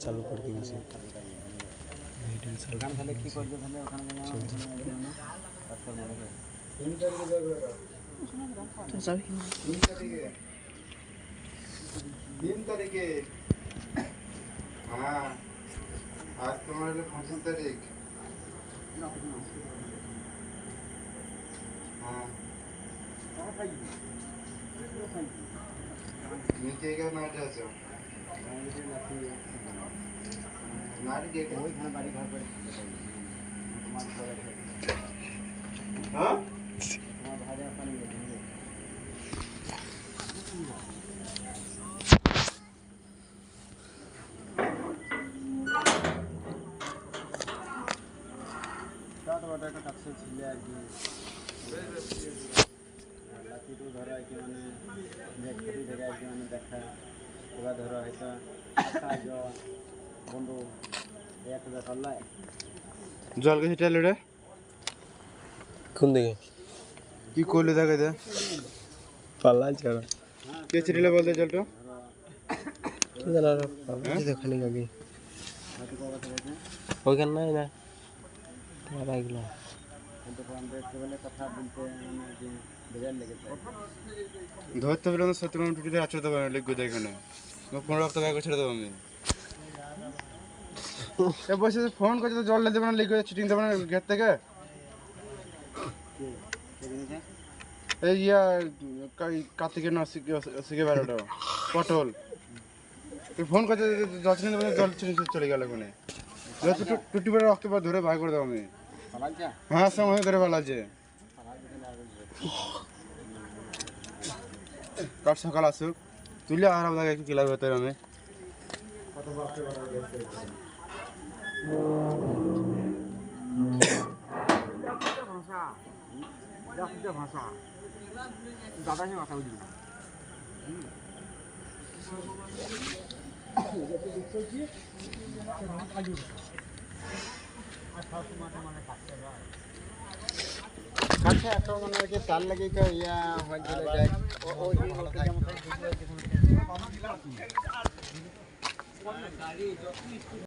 চালু করে দিয়েছি। তাহলে কি করবে তাহলে ওখানে तीन तारीखे हाँ आज तुम्हारे 5 तारीख हाँ नीचे का नाट আছে नाट के ওইখানে বাড়ি ঘর করে হ্যাঁ তোমার ভাড়া পানি দিয়ে বড় একটা কাছে ছিল আর কি লাকি তো ধরো আর কি মানে দেখতে দেখে আর কি মানে দেখা ওরা ধরো হয়তো সাহায্য বন্ধু একটা দেখা লাই জল কে ছিটালে রে কোন দিকে কি করলে দেখে দে পাল্লা ছাড়া কে ছিটালে বলতে জলটা কি জানা পাল্লা দেখালি আগে ওইখানে নাই না তোমার এগুলো কথা বলতে মানে যে বেজার লেগেছে ধরতে পারলে না সত্যি আমি টুটিতে আছড়ে দেবো লিখবো তো এখানে 15 রক্ত ব্যাগ ছেড়ে দেবো আমি এ বসে ফোন করছে তো জল দেবে না লিখবে চিটিং দেবে না গেট থেকে এই ইয়া কার্তিকের না শিখে বেরোটা পটল তুই ফোন করছে জল ছিনে দেবে জল ছিনে চলে গেল ওখানে টুটি পরে রক্ত পর ধরে ভাই করে দেবো আমি হ্যাঁ সময় ধরে ভালো আছে কাল সকাল আসুক তুলে আর আপনাকে একটু কিলার ভেতরে আমি ভাষা দাদা ভাষা বুঝলি আচ্ছা একটা মানে আর কি তার লাগে ইয়া হয়ে যায়